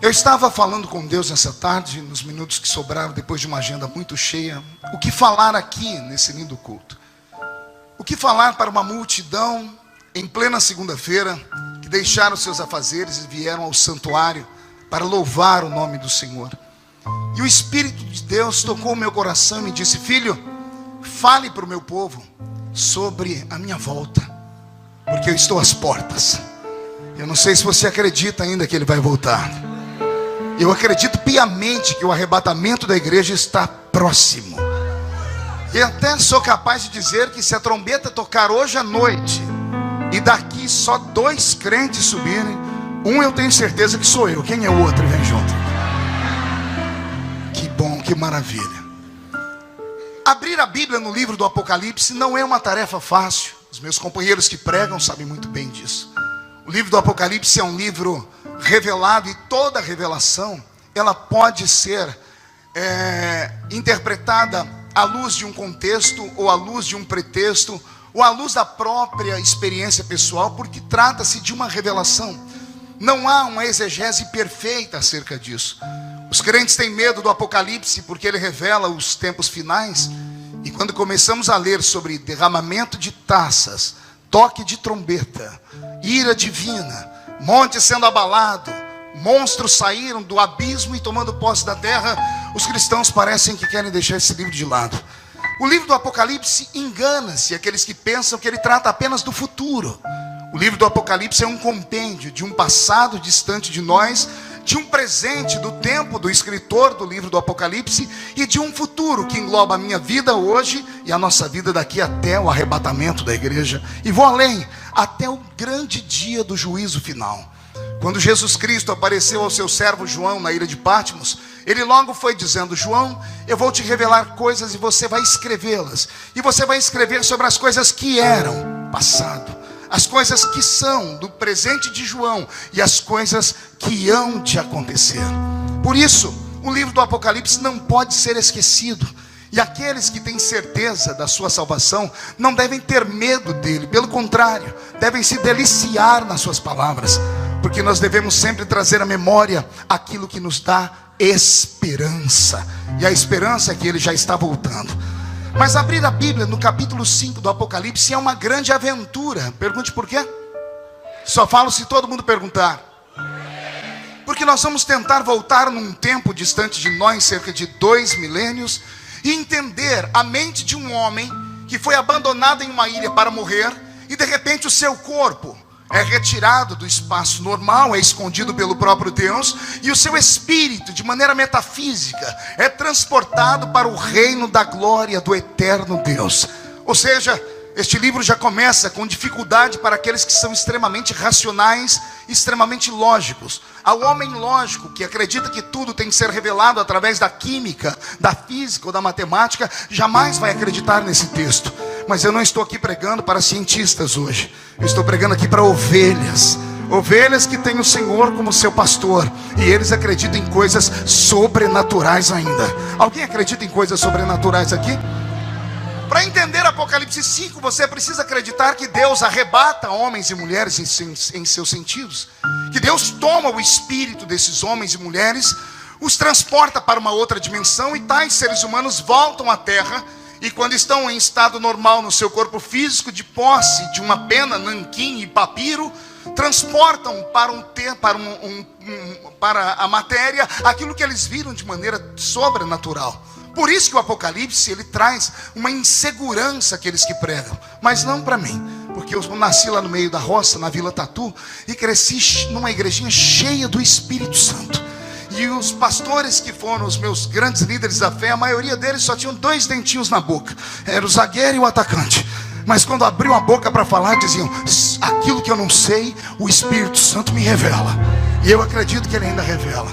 Eu estava falando com Deus nessa tarde, nos minutos que sobraram, depois de uma agenda muito cheia, o que falar aqui nesse lindo culto. O que falar para uma multidão em plena segunda-feira, que deixaram seus afazeres e vieram ao santuário para louvar o nome do Senhor. E o Espírito de Deus tocou o meu coração e me disse: filho, fale para o meu povo sobre a minha volta, porque eu estou às portas. Eu não sei se você acredita ainda que ele vai voltar. Eu acredito piamente que o arrebatamento da igreja está próximo. E até sou capaz de dizer que se a trombeta tocar hoje à noite e daqui só 2 crentes subirem, um eu tenho certeza que sou eu. Quem é o outro? Vem junto. Que bom, que maravilha. Abrir a Bíblia no livro do Apocalipse não é uma tarefa fácil. Os meus companheiros que pregam sabem muito bem disso. O livro do Apocalipse é um livro revelado, e toda revelação ela pode ser interpretada à luz de um contexto, ou à luz de um pretexto, ou à luz da própria experiência pessoal, porque trata-se de uma revelação. Não há uma exegese perfeita acerca disso. Os crentes têm medo do Apocalipse porque ele revela os tempos finais. E quando começamos a ler sobre derramamento de taças, toque de trombeta, ira divina, monte sendo abalado, monstros saíram do abismo e tomando posse da terra, os cristãos parecem que querem deixar esse livro de lado. O livro do Apocalipse engana-se aqueles que pensam que ele trata apenas do futuro. O livro do Apocalipse é um compêndio de um passado distante de nós, de um presente do tempo do escritor do livro do Apocalipse e de um futuro que engloba a minha vida hoje e a nossa vida daqui até o arrebatamento da igreja. E vou além, até o grande dia do juízo final. Quando Jesus Cristo apareceu ao seu servo João na ilha de Patmos, ele logo foi dizendo: João, eu vou te revelar coisas e você vai escrevê-las. E você vai escrever sobre as coisas que eram passado, as coisas que são do presente de João e as coisas que hão de acontecer. Por isso, o livro do Apocalipse não pode ser esquecido. E aqueles que têm certeza da sua salvação não devem ter medo dele. Pelo contrário, devem se deliciar nas suas palavras, porque nós devemos sempre trazer à memória aquilo que nos dá esperança. E a esperança é que ele já está voltando. Mas abrir a Bíblia no capítulo 5 do Apocalipse é uma grande aventura. Pergunte por quê? Só falo se todo mundo perguntar. Porque nós vamos tentar voltar num tempo distante de nós, cerca de 2 milênios, e entender a mente de um homem que foi abandonado em uma ilha para morrer, e de repente o seu corpo é retirado do espaço normal, é escondido pelo próprio Deus, e o seu espírito, de maneira metafísica, é transportado para o reino da glória do eterno Deus. Ou seja, este livro já começa com dificuldade para aqueles que são extremamente racionais, extremamente lógicos. Ao homem lógico, que acredita que tudo tem que ser revelado através da química, da física ou da matemática, jamais vai acreditar nesse texto. Mas eu não estou aqui pregando para cientistas hoje. Eu estou pregando aqui para ovelhas. Ovelhas que têm o Senhor como seu pastor. E eles acreditam em coisas sobrenaturais ainda. Alguém acredita em coisas sobrenaturais aqui? Para entender Apocalipse 5, você precisa acreditar que Deus arrebata homens e mulheres em seus sentidos. Que Deus toma o espírito desses homens e mulheres, os transporta para uma outra dimensão, e tais seres humanos voltam à terra. E quando estão em estado normal no seu corpo físico, de posse de uma pena, nanquim e papiro, transportam para a matéria aquilo que eles viram de maneira sobrenatural. Por isso que o Apocalipse ele traz uma insegurança àqueles que pregam. Mas não para mim, porque eu nasci lá no meio da roça, na Vila Tatu, e cresci numa igrejinha cheia do Espírito Santo. E os pastores que foram os meus grandes líderes da fé, a maioria deles só tinham 2 dentinhos na boca. Era o zagueiro e o atacante. Mas quando abriam a boca para falar, diziam: aquilo que eu não sei, o Espírito Santo me revela. E eu acredito que ele ainda revela.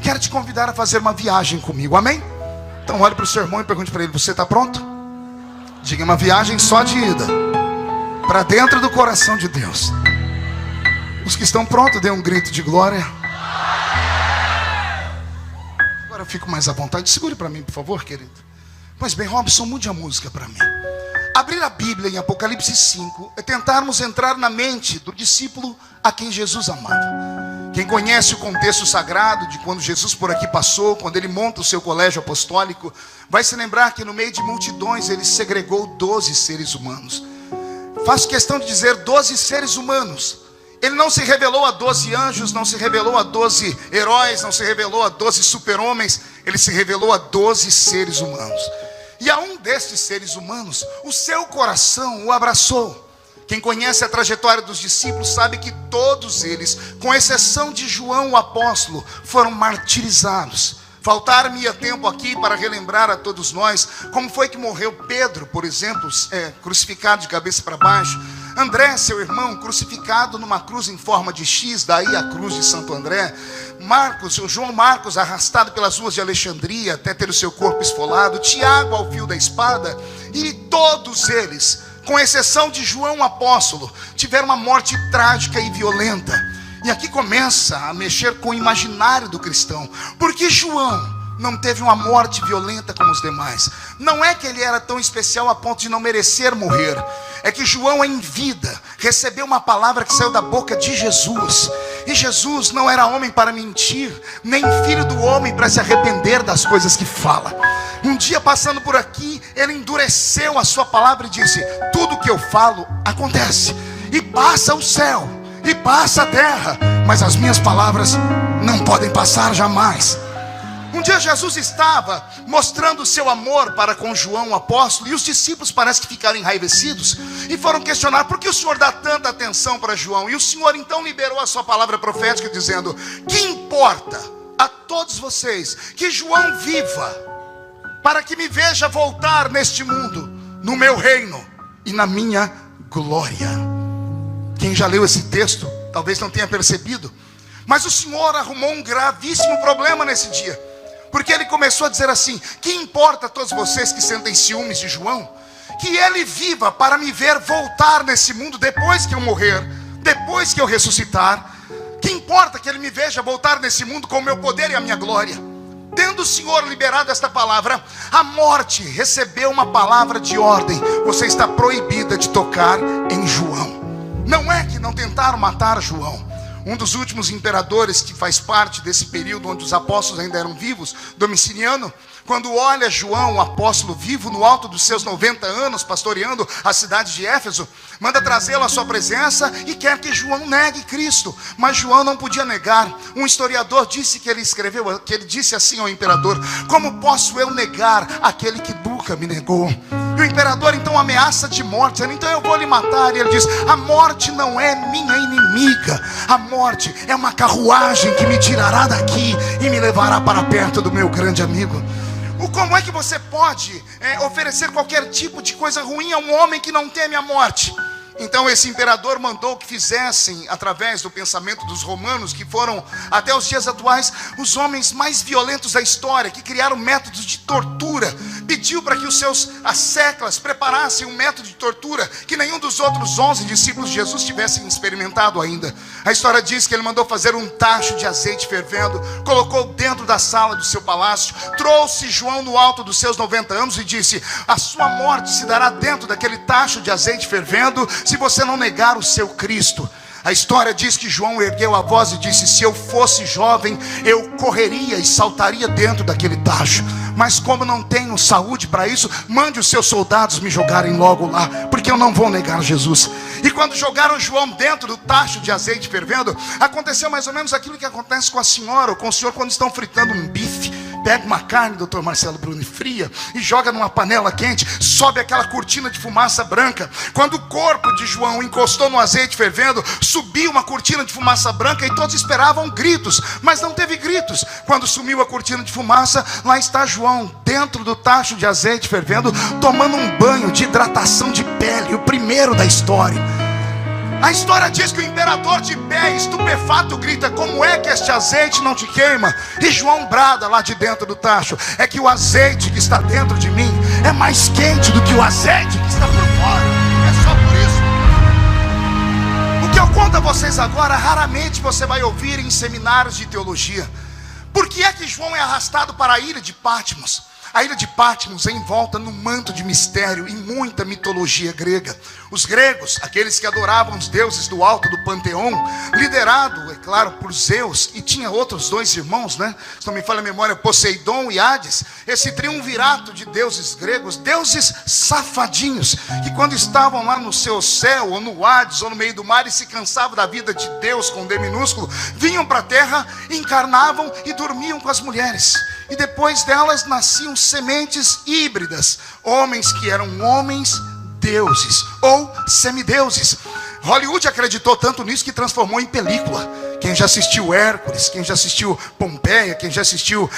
Quero te convidar a fazer uma viagem comigo, amém? Então olhe para o seu irmão e pergunte para ele: você está pronto? Diga: uma viagem só de ida para dentro do coração de Deus. Os que estão prontos, dê um grito de glória. Agora eu fico mais à vontade. Segure para mim, por favor, querido. Pois bem, Robson, mude a música para mim. Abrir a Bíblia em Apocalipse 5 é tentarmos entrar na mente do discípulo a quem Jesus amava, Quem conhece o contexto sagrado de quando Jesus por aqui passou, quando ele monta o seu colégio apostólico, vai se lembrar que no meio de multidões ele segregou 12 seres humanos. Faço questão de dizer 12 seres humanos. Ele não se revelou a 12 anjos, não se revelou a 12 heróis, não se revelou a 12 super-homens. Ele se revelou a 12 seres humanos. E a um destes seres humanos, o seu coração o abraçou. Quem conhece a trajetória dos discípulos sabe que todos eles, com exceção de João o apóstolo, foram martirizados. Faltar-me-ia tempo aqui para relembrar a todos nós como foi que morreu Pedro, por exemplo, crucificado de cabeça para baixo. André, seu irmão, crucificado numa cruz em forma de X, daí a cruz de Santo André. João Marcos, arrastado pelas ruas de Alexandria até ter o seu corpo esfolado. Tiago ao fio da espada. E todos eles, com exceção de João apóstolo, tiveram uma morte trágica e violenta. E aqui começa a mexer com o imaginário do cristão. Porque João não teve uma morte violenta como os demais. Não é que ele era tão especial a ponto de não merecer morrer. É que João, em vida, recebeu uma palavra que saiu da boca de Jesus. E Jesus não era homem para mentir, nem filho do homem para se arrepender das coisas que fala. Um dia passando por aqui, ele endureceu a sua palavra e disse: tudo que eu falo acontece. E passa o céu, e passa a terra, mas as minhas palavras não podem passar jamais. Um dia Jesus estava mostrando o seu amor para com João o apóstolo, e os discípulos parece que ficaram enraivecidos e foram questionar: por que o Senhor dá tanta atenção para João? E o Senhor então liberou a sua palavra profética dizendo: que importa a todos vocês que João viva, para que me veja voltar neste mundo, no meu reino e na minha glória. Quem já leu esse texto talvez não tenha percebido, mas o Senhor arrumou um gravíssimo problema nesse dia. Porque ele começou a dizer assim: que importa a todos vocês que sentem ciúmes de João, que ele viva para me ver voltar nesse mundo depois que eu morrer, depois que eu ressuscitar. Que importa que ele me veja voltar nesse mundo com o meu poder e a minha glória. Tendo o Senhor liberado esta palavra, a morte recebeu uma palavra de ordem: você está proibida de tocar em João. Não é que não tentaram matar João. Um dos últimos imperadores que faz parte desse período onde os apóstolos ainda eram vivos, Domiciano, quando olha João, o apóstolo vivo, no alto dos seus 90 anos, pastoreando a cidade de Éfeso, manda trazê-lo à sua presença e quer que João negue Cristo. Mas João não podia negar. Um historiador disse que ele disse assim ao imperador: como posso eu negar aquele que nunca me negou? E o imperador então ameaça de morte, dizendo: então eu vou lhe matar. E ele diz: a morte não é minha inimiga. A morte é uma carruagem que me tirará daqui e me levará para perto do meu grande amigo. Como é que você pode oferecer qualquer tipo de coisa ruim a um homem que não teme a morte? Então esse imperador mandou que fizessem, através do pensamento dos romanos, que foram até os dias atuais os homens mais violentos da história, que criaram métodos de tortura. Pediu para que os seus asseclas preparassem um método de tortura que nenhum dos outros 11 discípulos de Jesus tivessem experimentado ainda. A história diz que ele mandou fazer um tacho de azeite fervendo, colocou dentro da sala do seu palácio, trouxe João no alto dos seus 90 anos e disse: a sua morte se dará dentro daquele tacho de azeite fervendo, se você não negar o seu Cristo. A história diz que João ergueu a voz e disse: se eu fosse jovem, eu correria e saltaria dentro daquele tacho. Mas como não tenho saúde para isso, mande os seus soldados me jogarem logo lá, porque eu não vou negar Jesus. E quando jogaram João dentro do tacho de azeite fervendo, aconteceu mais ou menos aquilo que acontece com a senhora ou com o senhor quando estão fritando um bife. Pega uma carne, doutor Marcelo Bruni, fria, e joga numa panela quente, sobe aquela cortina de fumaça branca. Quando o corpo de João encostou no azeite fervendo, subiu uma cortina de fumaça branca e todos esperavam gritos, mas não teve gritos. Quando sumiu a cortina de fumaça, lá está João, dentro do tacho de azeite fervendo, tomando um banho de hidratação de pele, o primeiro da história. A história diz que o imperador de pé, estupefato, grita: como é que este azeite não te queima? E João brada lá de dentro do tacho: é que o azeite que está dentro de mim é mais quente do que o azeite que está por fora. É só por isso. O que eu conto a vocês agora, raramente você vai ouvir em seminários de teologia. Por que é que João é arrastado para a ilha de Patmos? A ilha de Patmos é envolta num manto de mistério e muita mitologia grega. Os gregos, aqueles que adoravam os deuses do alto do panteão, liderado, é claro, por Zeus, e tinha outros dois irmãos, né? Se não me falha a memória, Poseidon e Hades. Esse triunvirato de deuses gregos, deuses safadinhos, que quando estavam lá no seu céu, ou no Hades, ou no meio do mar, e se cansavam da vida de Deus com D minúsculo, vinham para a terra, encarnavam e dormiam com as mulheres. E depois delas nasciam sementes híbridas, homens que eram homens deuses ou semideuses. Hollywood acreditou tanto nisso que transformou em película. Quem já assistiu Hércules, quem já assistiu Pompeia, quem já assistiu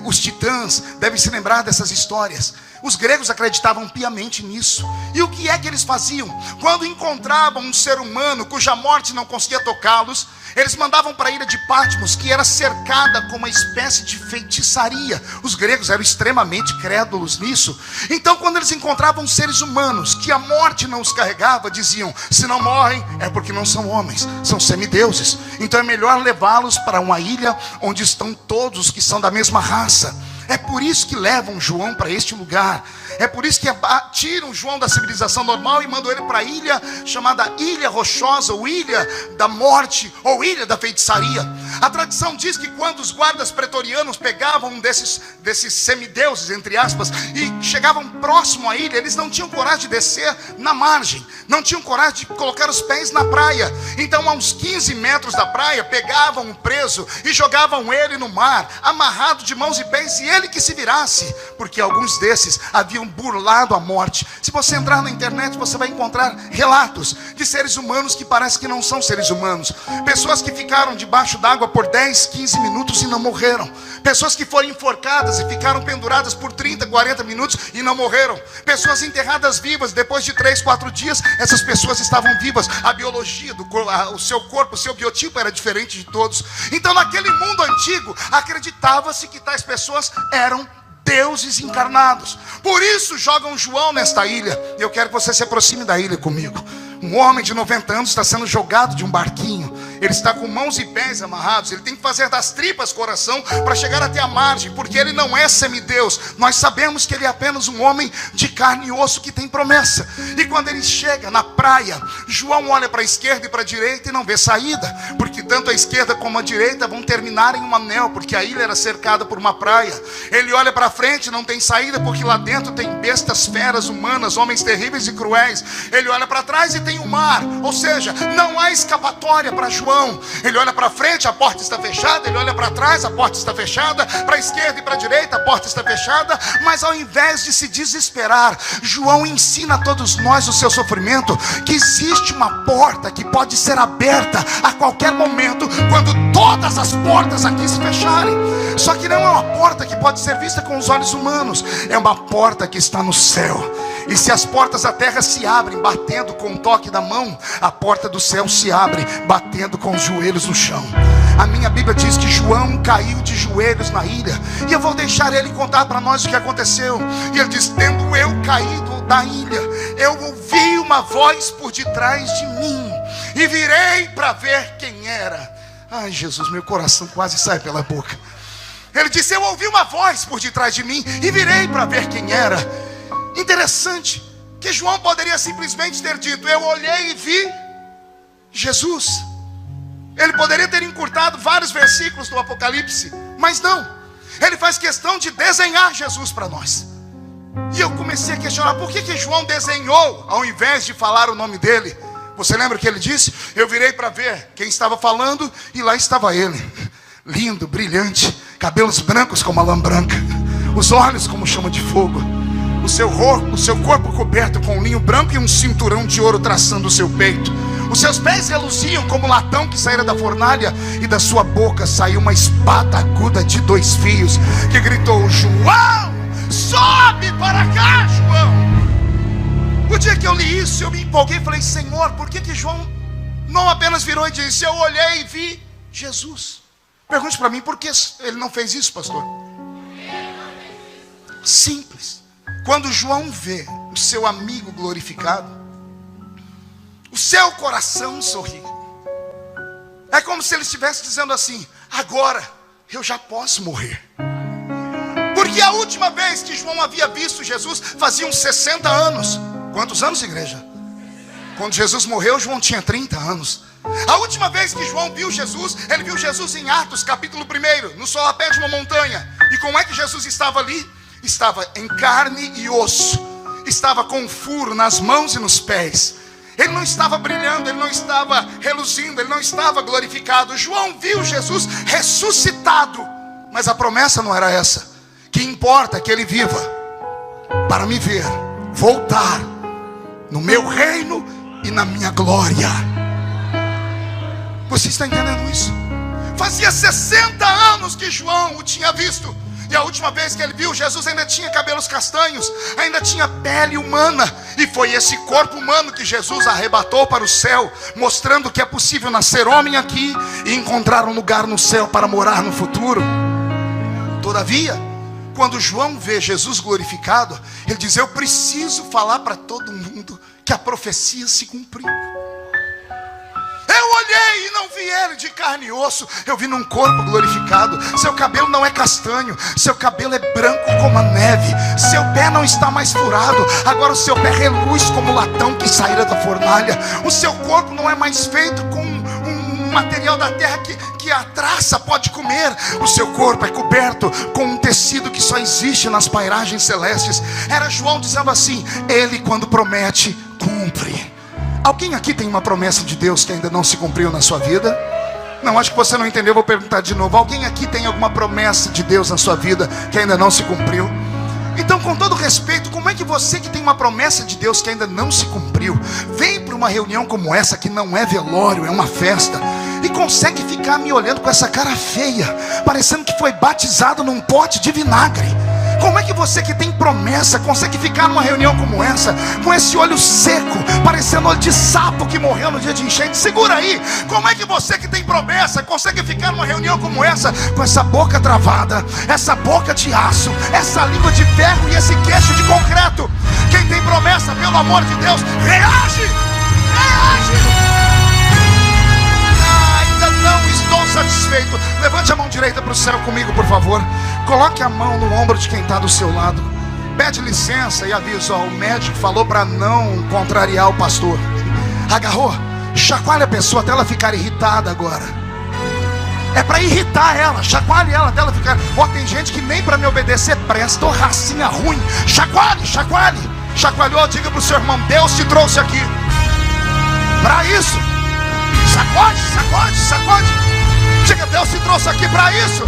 Os Titãs, deve se lembrar dessas histórias. Os gregos acreditavam piamente nisso. E o que é que eles faziam? Quando encontravam um ser humano cuja morte não conseguia tocá-los, eles mandavam para a ilha de Patmos, que era cercada com uma espécie de feitiçaria. Os gregos eram extremamente crédulos nisso. Então, quando eles encontravam seres humanos que a morte não os carregava, diziam: se não morrem é porque não são homens, são semideuses. Então é melhor levá-los para uma ilha onde estão todos os que são da mesma raça. É por isso que levam João para este lugar. É por isso que tiram João da civilização normal e mandam ele para a ilha chamada Ilha Rochosa, ou Ilha da Morte, ou Ilha da Feitiçaria. A tradição diz que quando os guardas pretorianos pegavam um desses semideuses, entre aspas, e chegavam próximo à ilha, eles não tinham coragem de descer na margem, não tinham coragem de colocar os pés na praia. Então, a uns 15 metros da praia, pegavam o preso e jogavam ele no mar, amarrado de mãos e pés, e ele que se virasse, porque alguns desses haviam burlado a morte. Se você entrar na internet, você vai encontrar relatos de seres humanos que parece que não são seres humanos. Pessoas que ficaram debaixo d'água por 10, 15 minutos e não morreram. Pessoas que foram enforcadas e ficaram penduradas por 30, 40 minutos e não morreram. Pessoas enterradas vivas, depois de 3, 4 dias, essas pessoas estavam vivas. A biologia do o seu corpo, o seu biotipo era diferente de todos. Então, naquele mundo antigo, acreditava-se que tais pessoas eram deuses encarnados. Por isso jogam João nesta ilha. E eu quero que você se aproxime da ilha comigo. Um homem de 90 anos está sendo jogado de um barquinho. Ele está com mãos e pés amarrados. Ele tem que fazer das tripas coração para chegar até a margem, porque ele não é semideus. Nós sabemos que ele é apenas um homem de carne e osso que tem promessa. E quando ele chega na praia, João olha para a esquerda e para a direita e não vê saída, porque tanto a esquerda como a direita vão terminar em um anel, porque a ilha era cercada por uma praia. Ele olha para frente, não tem saída, porque lá dentro tem bestas, feras humanas, homens terríveis e cruéis. Ele olha para trás e tem o mar, ou seja, não há escapatória para João. Ele olha para frente, a porta está fechada. Ele olha para trás, a porta está fechada. Para a esquerda e para a direita, a porta está fechada. Mas ao invés de se desesperar, João ensina a todos nós no seu sofrimento que existe uma porta que pode ser aberta a qualquer momento, quando todas as portas aqui se fecharem. Só que não é uma porta que pode ser vista com os olhos humanos, é uma porta que está no céu. E se as portas da terra se abrem batendo com o toque da mão, a porta do céu se abre batendo com os joelhos no chão. A minha Bíblia diz que João caiu de joelhos na ilha. E eu vou deixar ele contar para nós o que aconteceu. E ele diz: tendo eu caído da ilha, eu ouvi uma voz por detrás de mim, e virei para ver quem era. Ai, Jesus, meu coração quase sai pela boca. Ele disse: eu ouvi uma voz por detrás de mim e virei para ver quem era. Interessante que João poderia simplesmente ter dito: eu olhei e vi Jesus. Ele poderia ter encurtado vários versículos do Apocalipse, mas não. Ele faz questão de desenhar Jesus para nós. E eu comecei a questionar: por que João desenhou ao invés de falar o nome dele? Você lembra o que ele disse? Eu virei para ver quem estava falando, e lá estava ele, lindo, brilhante, cabelos brancos como a lã branca, os olhos como chama de fogo, o seu corpo coberto com um linho branco e um cinturão de ouro traçando o seu peito. Os seus pés reluziam como latão que saíra da fornalha, e da sua boca saiu uma espada aguda de 2 fios, que gritou: João, sobe para cá, João. O dia que eu li isso, eu me empolguei e falei: Senhor, por que João não apenas virou e disse: eu olhei e vi Jesus? Pergunte para mim, por que ele não fez isso, pastor? Simples. Quando João vê o seu amigo glorificado, o seu coração sorri. É como se ele estivesse dizendo assim: agora eu já posso morrer. Por Porque a última vez que João havia visto Jesus fazia uns 60 anos. Quantos anos, igreja? Quando Jesus morreu, João tinha 30 anos. A última vez que João viu Jesus, ele viu Jesus em Atos, capítulo 1, no solapé de uma montanha. E como é que Jesus estava ali? Estava em carne e osso. Estava com um furo nas mãos e nos pés. Ele não estava brilhando, ele não estava reluzindo, ele não estava glorificado. João viu Jesus ressuscitado. Mas a promessa não era essa. Que importa que ele viva para me ver voltar no meu reino e na minha glória. Você está entendendo isso? Fazia 60 anos que João o tinha visto. E a última vez que ele viu Jesus ainda tinha cabelos castanhos, ainda tinha pele humana. E foi esse corpo humano que Jesus arrebatou para o céu, mostrando que é possível nascer homem aqui e encontrar um lugar no céu para morar no futuro. Todavia, quando João vê Jesus glorificado, ele diz: eu preciso falar para todo mundo que a profecia se cumpriu. Eu olhei e não vi ele de carne e osso, eu vi num corpo glorificado. Seu cabelo não é castanho, seu cabelo é branco como a neve. Seu pé não está mais furado, agora o seu pé reluz como o latão que saíra da fornalha. O seu corpo não é mais feito com um material da terra que a traça pode comer. O seu corpo é coberto com um tecido que só existe nas pairagens celestes. Era João dizendo assim: ele, quando promete, cumpre. Alguém aqui tem uma promessa de Deus que ainda não se cumpriu na sua vida? Não, acho que você não entendeu, vou perguntar de novo. Alguém aqui tem alguma promessa de Deus na sua vida que ainda não se cumpriu? Então, com todo respeito, como é que você que tem uma promessa de Deus que ainda não se cumpriu, vem para uma reunião como essa, que não é velório, é uma festa, e consegue ficar me olhando com essa cara feia, parecendo que foi batizado num pote de vinagre? Como é que você que tem promessa consegue ficar numa reunião como essa, com esse olho seco, parecendo olho de sapo que morreu no dia de enchente? Segura aí! Como é que você que tem promessa consegue ficar numa reunião como essa, com essa boca travada, essa boca de aço, essa língua de ferro e esse queixo de concreto? Quem tem promessa, pelo amor de Deus, reage! Reage! Ainda não estou satisfeito. Levante a mão direita para o céu comigo, por favor. Coloque a mão no ombro de quem está do seu lado. Pede licença e avisa: o médico falou para não contrariar o pastor. Agarrou? Chacoalha a pessoa até ela ficar irritada agora. É para irritar ela. Chacoalhe ela até ela ficar. Tem gente que nem para me obedecer presta. Racinha ruim. Chacoalhe, chacoalhe. Chacoalhou, diga para o seu irmão: Deus te trouxe aqui para isso. Sacode, sacode, sacode. Diga: Deus te trouxe aqui para isso.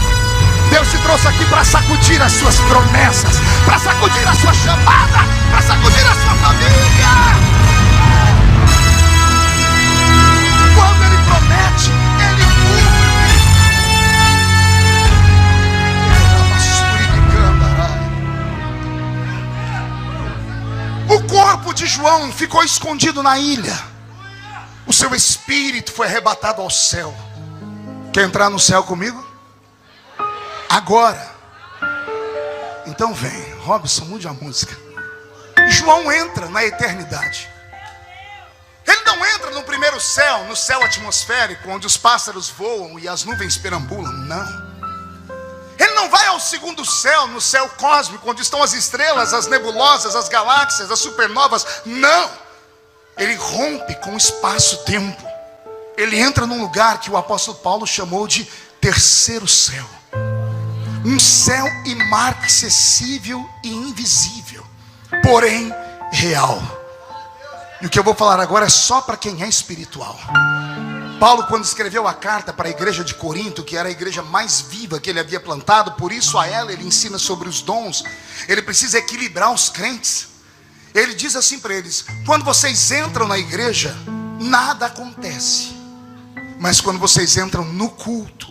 Deus te trouxe aqui para sacudir as suas promessas, para sacudir a sua chamada, para sacudir a sua família. Quando Ele promete, Ele cumpre. O corpo de João ficou escondido na ilha. O seu espírito foi arrebatado ao céu. Quer entrar no céu comigo? Agora. Então vem, Robson, mude a música. João entra na eternidade. Ele não entra no primeiro céu, no céu atmosférico, onde os pássaros voam e as nuvens perambulam. Não. Ele não vai ao segundo céu, no céu cósmico, onde estão as estrelas, as nebulosas, as galáxias, as supernovas. Não. Ele rompe com o espaço-tempo. Ele entra num lugar que o apóstolo Paulo chamou de terceiro céu. Um céu e mar acessível e invisível, porém real. E o que eu vou falar agora é só para quem é espiritual. Paulo, quando escreveu a carta para a igreja de Corinto, que era a igreja mais viva que ele havia plantado, por isso a ela ele ensina sobre os dons. Ele precisa equilibrar os crentes. Ele diz assim para eles: quando vocês entram na igreja, nada acontece. Mas quando vocês entram no culto,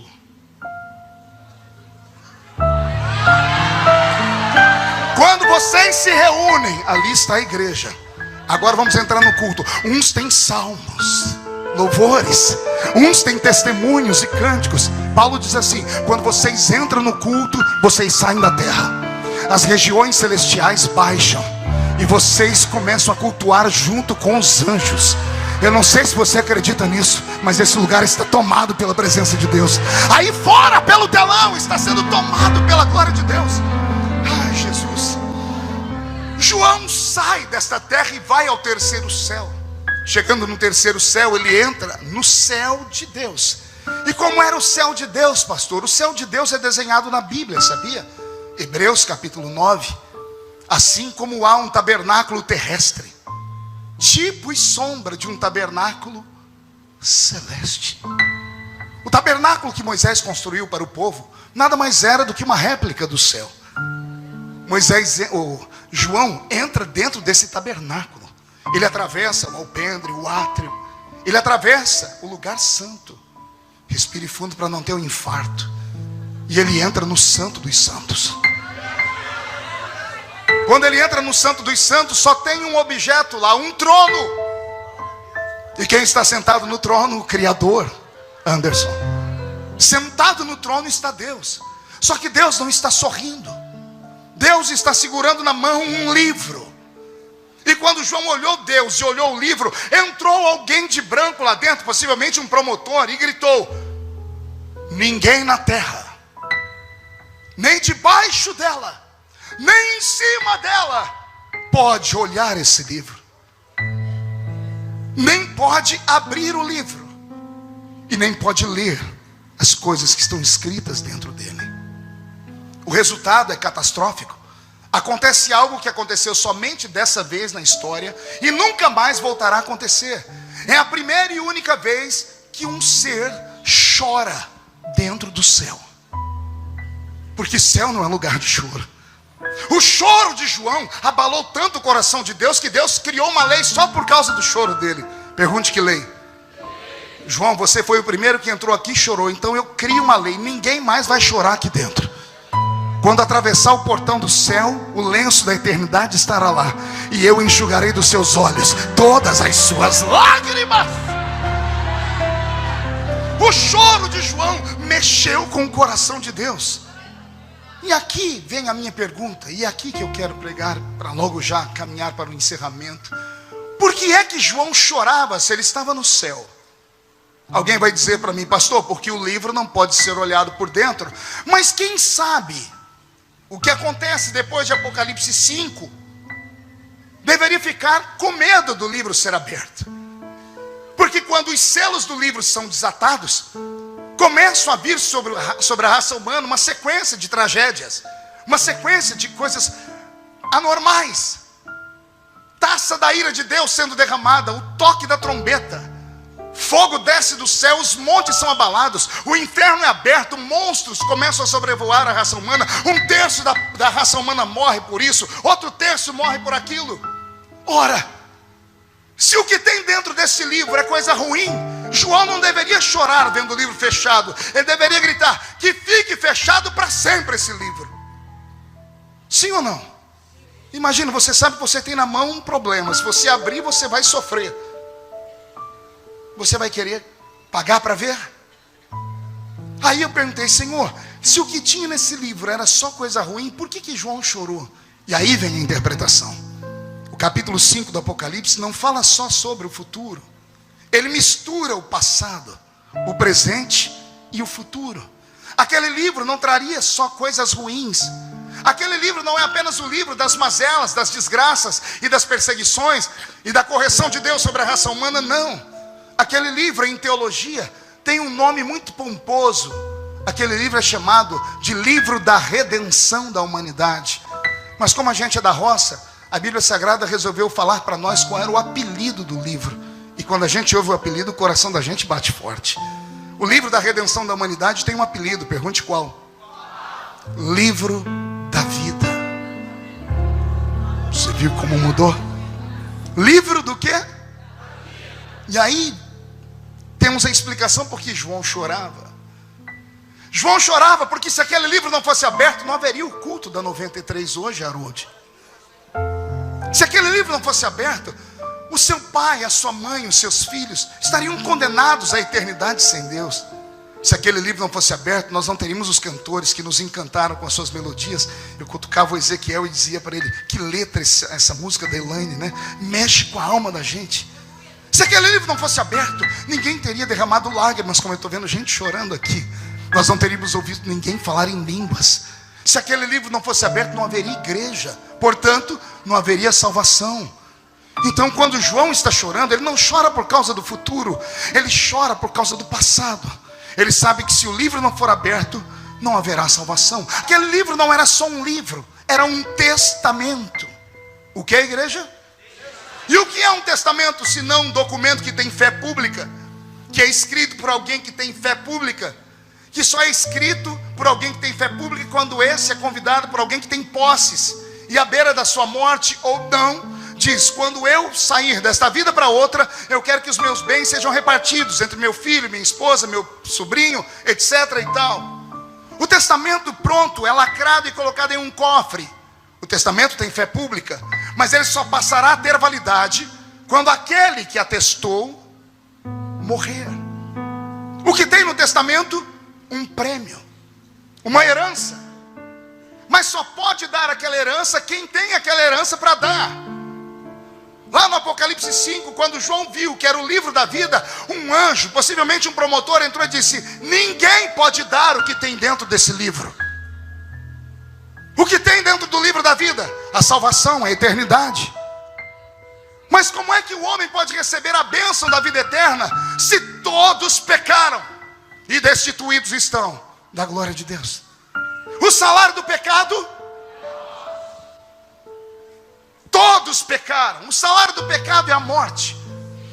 quando vocês se reúnem, ali está a igreja. Agora vamos entrar no culto. Uns têm salmos, louvores, uns têm testemunhos e cânticos. Paulo diz assim: quando vocês entram no culto, vocês saem da terra. As regiões celestiais baixam e vocês começam a cultuar junto com os anjos. Eu não sei se você acredita nisso, mas esse lugar está tomado pela presença de Deus. Aí fora, pelo telão, está sendo tomado pela glória de Deus. João sai desta terra e vai ao terceiro céu. Chegando no terceiro céu, ele entra no céu de Deus. E como era o céu de Deus, pastor? O céu de Deus é desenhado na Bíblia, sabia? Hebreus capítulo 9. Assim como há um tabernáculo terrestre, tipo e sombra de um tabernáculo celeste. O tabernáculo que Moisés construiu para o povo nada mais era do que uma réplica do céu. João entra dentro desse tabernáculo. Ele atravessa o alpendre, o átrio. Ele atravessa o lugar santo. Respire fundo para não ter um infarto. E ele entra no Santo dos Santos. Quando ele entra no Santo dos Santos, só tem um objeto lá, um trono. E quem está sentado no trono? O Criador, Anderson. Sentado no trono está Deus. Só que Deus não está sorrindo. Deus está segurando na mão um livro. E quando João olhou Deus e olhou o livro, entrou alguém de branco lá dentro, possivelmente um promotor, e gritou: ninguém na terra, nem debaixo dela, nem em cima dela, pode olhar esse livro, nem pode abrir o livro, e nem pode ler as coisas que estão escritas dentro dele. O resultado é catastrófico. Acontece algo que aconteceu somente dessa vez na história e nunca mais voltará a acontecer. É a primeira e única vez que um ser chora dentro do céu. Porque céu não é lugar de choro. O choro de João abalou tanto o coração de Deus que Deus criou uma lei só por causa do choro dele. Pergunte que lei. João, você foi o primeiro que entrou aqui e chorou, então eu crio uma lei: ninguém mais vai chorar aqui dentro. Quando atravessar o portão do céu, o lenço da eternidade estará lá, e eu enxugarei dos seus olhos todas as suas lágrimas. O choro de João mexeu com o coração de Deus. E aqui vem a minha pergunta, e é aqui que eu quero pregar, para logo já caminhar para o encerramento. Por que é que João chorava se ele estava no céu? Alguém vai dizer para mim: pastor, porque o livro não pode ser olhado por dentro. Mas quem sabe o que acontece depois de Apocalipse 5 deveria ficar com medo do livro ser aberto. Porque quando os selos do livro são desatados, começam a vir sobre a raça humana uma sequência de tragédias, uma sequência de coisas anormais. Taça da ira de Deus sendo derramada, o toque da trombeta, fogo desce do céu, os montes são abalados, o inferno é aberto, monstros começam a sobrevoar a raça humana. Um terço da raça humana morre por isso, outro terço morre por aquilo. Ora, se o que tem dentro desse livro é coisa ruim, João não deveria chorar vendo o livro fechado. Ele deveria gritar: que fique fechado para sempre esse livro. Sim ou não? Imagina, você sabe que você tem na mão um problema. Se você abrir, você vai sofrer. Você vai querer pagar para ver? Aí eu perguntei: Senhor, se o que tinha nesse livro era só coisa ruim, por que João chorou? E aí vem a interpretação. O capítulo 5 do Apocalipse não fala só sobre o futuro. Ele mistura o passado, o presente e o futuro. Aquele livro não traria só coisas ruins. Aquele livro não é apenas o livro das mazelas, das desgraças e das perseguições e da correção de Deus sobre a raça humana, não. Aquele livro em teologia tem um nome muito pomposo. Aquele livro é chamado de livro da redenção da humanidade. Mas como a gente é da roça, a Bíblia Sagrada resolveu falar para nós qual era o apelido do livro. E quando a gente ouve o apelido, o coração da gente bate forte. O livro da redenção da humanidade tem um apelido, pergunte qual? Livro da vida. Você viu como mudou? Livro do quê? E aí temos a explicação por que João chorava. João chorava porque se aquele livro não fosse aberto, não haveria o culto da 93 hoje, Harold. Se aquele livro não fosse aberto, o seu pai, a sua mãe, os seus filhos estariam condenados à eternidade sem Deus. Se aquele livro não fosse aberto, nós não teríamos os cantores que nos encantaram com as suas melodias. Eu cutucava o Ezequiel e dizia para ele: que letra essa música da Elaine, né? Mexe com a alma da gente. Se aquele livro não fosse aberto, ninguém teria derramado lágrimas, como eu estou vendo gente chorando aqui. Nós não teríamos ouvido ninguém falar em línguas. Se aquele livro não fosse aberto, não haveria igreja. portanto, não haveria salvação. Então, quando João está chorando, ele não chora por causa do futuro, ele chora por causa do passado. Ele sabe que se o livro não for aberto, não haverá salvação. Aquele livro não era só um livro, era um testamento. O que é, igreja? E o que é um testamento, se não um documento que tem fé pública, que é escrito por alguém que tem fé pública, que só é escrito por alguém que tem fé pública quando esse é convidado por alguém que tem posses, e à beira da sua morte ou não, diz: quando eu sair desta vida para outra, eu quero que os meus bens sejam repartidos entre meu filho, minha esposa, meu sobrinho, etc. e tal. O testamento pronto é lacrado e colocado em um cofre. O testamento tem fé pública, mas ele só passará a ter validade quando aquele que atestou morrer. O que tem no testamento? Um prêmio, uma herança. Mas só pode dar aquela herança quem tem aquela herança para dar. Lá no Apocalipse 5, quando João viu que era o livro da vida, um anjo, possivelmente um promotor, entrou e disse: ninguém pode dar o que tem dentro desse livro. O que tem dentro do livro da vida? A salvação, a eternidade. Mas como é que o homem pode receber a bênção da vida eterna se todos pecaram e destituídos estão da glória de Deus? O salário do pecado? Todos pecaram. O salário do pecado é a morte.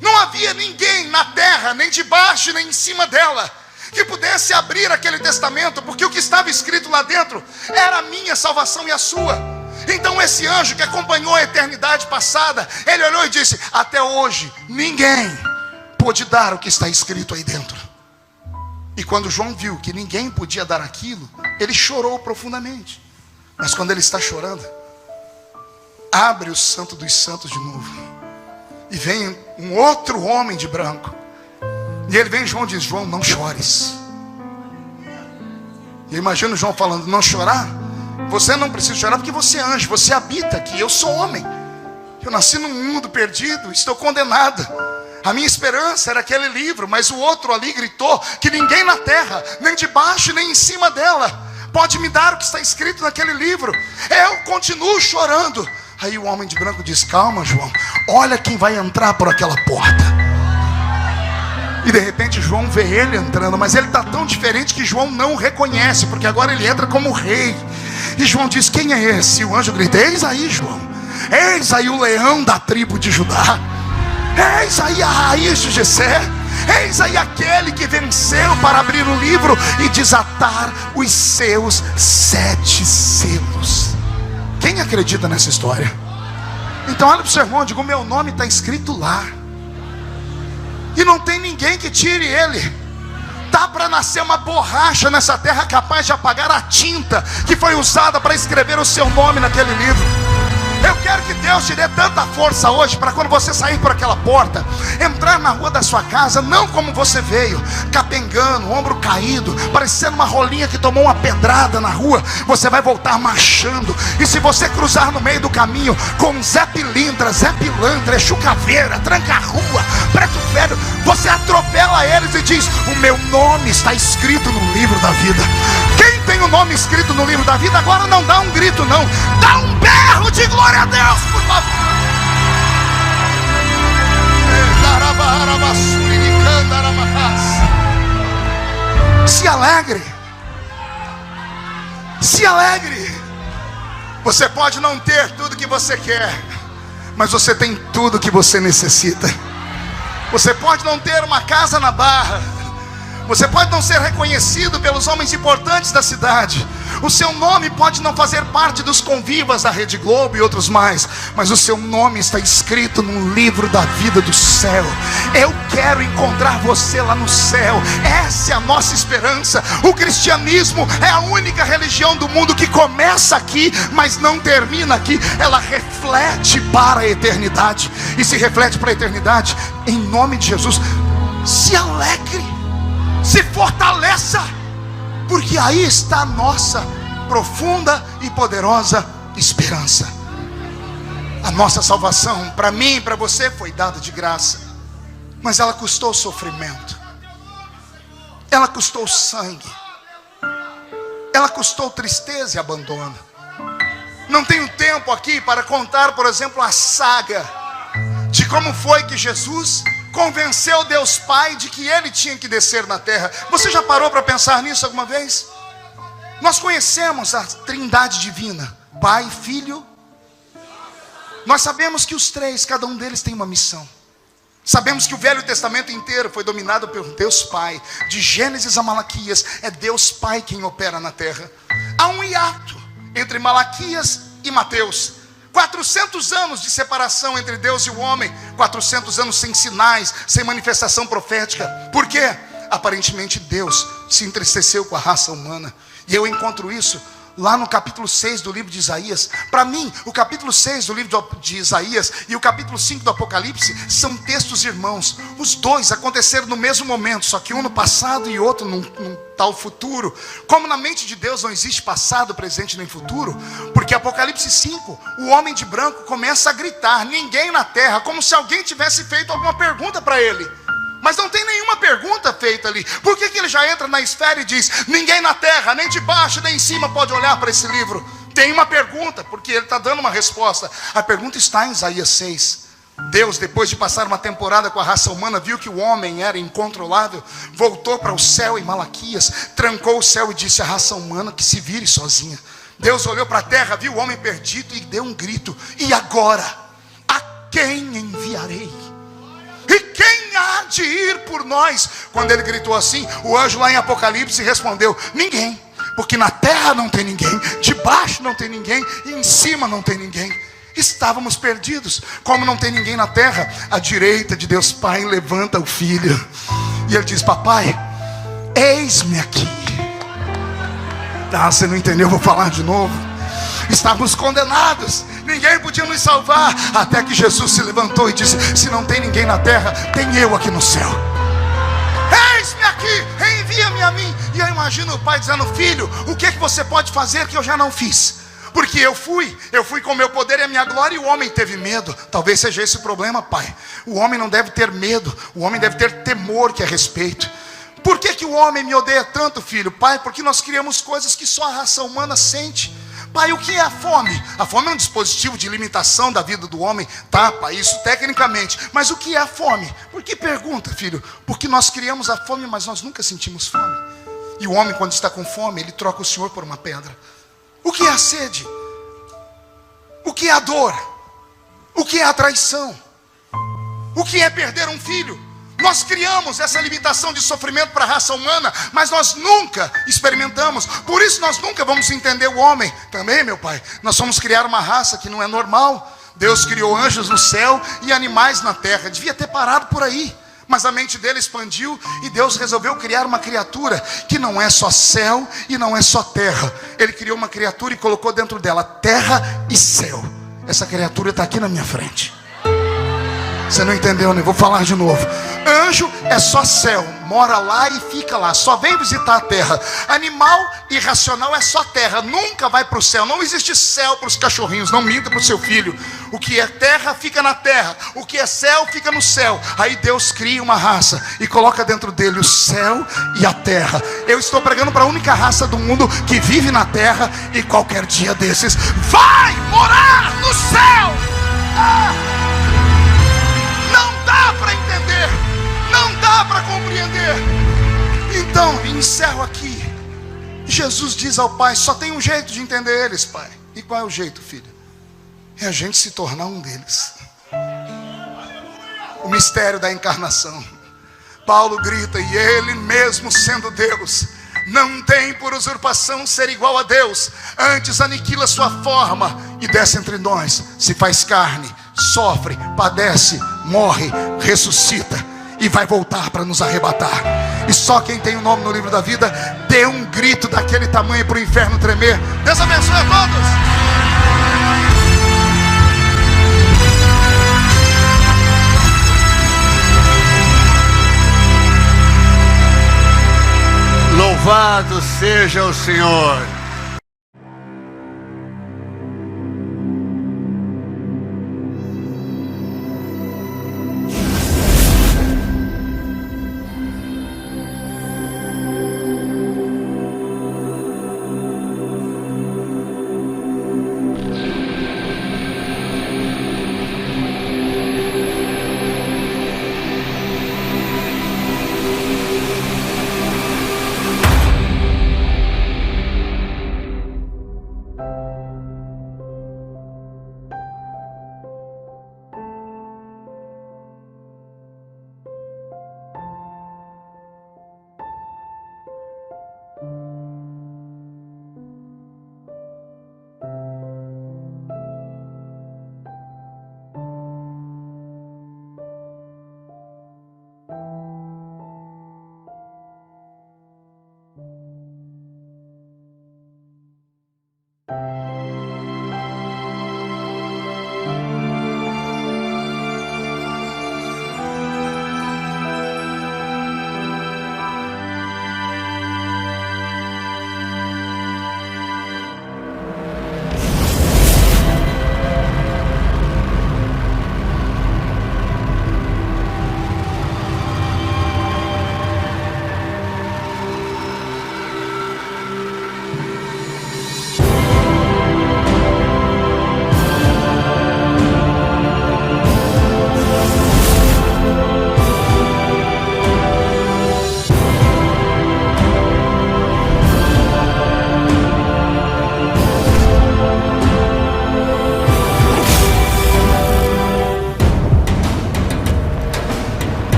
Não havia ninguém na terra, nem debaixo, nem em cima dela, que pudesse abrir aquele testamento, porque o que estava escrito lá dentro era a minha salvação e a sua. Então esse anjo que acompanhou a eternidade passada, ele olhou e disse: até hoje ninguém pôde dar o que está escrito aí dentro. E quando João viu que ninguém podia dar aquilo, ele chorou profundamente. Mas quando ele está chorando, abre o Santo dos Santos de novo, e vem um outro homem de branco, e ele vem, João diz: João, não chores. E eu imagino João falando: não chorar? Você não precisa chorar porque você é anjo, você habita aqui, eu sou homem, eu nasci num mundo perdido, estou condenado. A minha esperança era aquele livro, mas o outro ali gritou que ninguém na terra, nem debaixo nem em cima dela, pode me dar o que está escrito naquele livro. Eu continuo chorando. Aí o homem de branco diz: calma, João, olha quem vai entrar por aquela porta. E de repente João vê ele entrando, mas ele está tão diferente que João não o reconhece, porque agora ele entra como rei. E João diz: quem é esse? E o anjo grita: eis aí, João, eis aí o leão da tribo de Judá, eis aí a raiz de Jessé, eis aí aquele que venceu para abrir o livro e desatar os seus 7 selos. Quem acredita nessa história? Então olha para o seu irmão e diga: o meu nome está escrito lá, e não tem ninguém que tire ele. Dá para nascer uma borracha nessa terra capaz de apagar a tinta que foi usada para escrever o seu nome naquele livro. Eu quero que Deus te dê tanta força hoje para quando você sair por aquela porta, entrar na rua da sua casa, não como você veio, capengando, ombro caído, parecendo uma rolinha que tomou uma pedrada na rua. Você vai voltar marchando. E se você cruzar no meio do caminho com Zé Pilintra, Zé Pilantra, Exu Caveira, Tranca-Rua, Preto Velho, você atropela eles e diz: o meu nome está escrito no livro da vida. Quem tem o nome escrito no livro da vida agora não dá um grito, não, dá um berro de glória a Deus, por favor. Se alegre. Se alegre. Você pode não ter tudo que você quer, mas você tem tudo que você necessita. Você pode não ter uma casa na Barra, você pode não ser reconhecido pelos homens importantes da cidade, o seu nome pode não fazer parte dos convivas da Rede Globo e outros mais, mas o seu nome está escrito no livro da vida do céu. Eu quero encontrar você lá no céu. Essa é a nossa esperança. O cristianismo é a única religião do mundo que começa aqui, mas não termina aqui. Ela reflete para a eternidade, e se reflete para a eternidade, em nome de Jesus, se alegre, se fortaleça, porque aí está a nossa profunda e poderosa esperança. A nossa salvação, para mim e para você, foi dada de graça, mas ela custou sofrimento, ela custou sangue, ela custou tristeza e abandono. Não tenho tempo aqui para contar, por exemplo, a saga de como foi que Jesus convenceu Deus Pai de que Ele tinha que descer na terra. Você já parou para pensar nisso alguma vez? Nós conhecemos a Trindade Divina, Pai, Filho. Nós sabemos que os três, cada um deles tem uma missão. Sabemos que o Velho Testamento inteiro foi dominado por Deus Pai. De Gênesis a Malaquias, é Deus Pai quem opera na terra. Há um hiato entre Malaquias e Mateus. 400 anos de separação entre Deus e o homem. 400 anos sem sinais, sem manifestação profética. Por quê? Aparentemente Deus se entristeceu com a raça humana. E eu encontro isso lá no capítulo 6 do livro de Isaías. Para mim, o capítulo 6 do livro de Isaías e o capítulo 5 do Apocalipse são textos irmãos. Os dois aconteceram no mesmo momento, só que um no passado e outro num tal futuro. Como na mente de Deus não existe passado, presente nem futuro, porque Apocalipse 5, o homem de branco começa a gritar, ninguém na terra, como se alguém tivesse feito alguma pergunta para ele. Mas não tem nenhuma pergunta feita ali. Por que ele já entra na esfera e diz, ninguém na terra, nem de baixo, nem em cima pode olhar para esse livro? Tem uma pergunta, porque ele está dando uma resposta. A pergunta está em Isaías 6. Deus, depois de passar uma temporada com a raça humana, viu que o homem era incontrolável, voltou para o céu em Malaquias, trancou o céu e disse à raça humana que se vire sozinha. Deus olhou para a terra, viu o homem perdido e deu um grito. E agora, a quem enviarei? E quem há de ir por nós? Quando ele gritou assim, o anjo lá em Apocalipse respondeu, ninguém. Porque na terra não tem ninguém, debaixo não tem ninguém e em cima não tem ninguém. Estávamos perdidos. Como não tem ninguém na terra, à direita de Deus Pai levanta o Filho. E ele diz, papai, eis-me aqui. Ah, você não entendeu, vou falar de novo. Estávamos condenados, ninguém podia nos salvar, até que Jesus se levantou e disse, se não tem ninguém na terra, tem eu aqui no céu. Eis-me aqui, envia-me a mim. E eu imagino o pai dizendo, filho, o que é que você pode fazer que eu já não fiz? Porque eu fui com o meu poder e a minha glória, e o homem teve medo. Talvez seja esse o problema, pai. O homem não deve ter medo, o homem deve ter temor, que é respeito. Por que o homem me odeia tanto, filho? Pai, porque nós criamos coisas que só a raça humana sente. Pai, o que é a fome? A fome é um dispositivo de limitação da vida do homem. Tá, pai, isso tecnicamente. Mas o que é a fome? Por que pergunta, filho? Porque nós criamos a fome, mas nós nunca sentimos fome. E o homem, quando está com fome, ele troca o Senhor por uma pedra. O que é a sede? O que é a dor? O que é a traição? O que é perder um filho? Nós criamos essa limitação de sofrimento para a raça humana, mas nós nunca experimentamos. Por isso nós nunca vamos entender o homem. Também, meu pai, nós vamos criar uma raça que não é normal. Deus criou anjos no céu e animais na terra. Devia ter parado por aí. Mas a mente dele expandiu e Deus resolveu criar uma criatura que não é só céu e não é só terra. Ele criou uma criatura e colocou dentro dela terra e céu. Essa criatura está aqui na minha frente. Você não entendeu, né? Vou falar de novo. Anjo é só céu, mora lá e fica lá, só vem visitar a terra. Animal irracional é só terra, nunca vai para o céu. Não existe céu para os cachorrinhos, não minta para o seu filho. O que é terra fica na terra, o que é céu fica no céu. Aí Deus cria uma raça e coloca dentro dele o céu e a terra. Eu estou pregando para a única raça do mundo que vive na terra e qualquer dia desses vai morar no céu. Não dá para entender, não dá para compreender. Então, encerro aqui. Jesus diz ao Pai, só tem um jeito de entender eles, Pai. E qual é o jeito, filho? É a gente se tornar um deles. O mistério da encarnação. Paulo grita, e ele mesmo sendo Deus, não tem por usurpação ser igual a Deus, antes aniquila sua forma e desce entre nós, se faz carne, sofre, padece, morre, ressuscita e vai voltar para nos arrebatar. E só quem tem o nome no livro da vida dê um grito daquele tamanho para o inferno tremer. Deus abençoe a todos. Louvado seja o Senhor.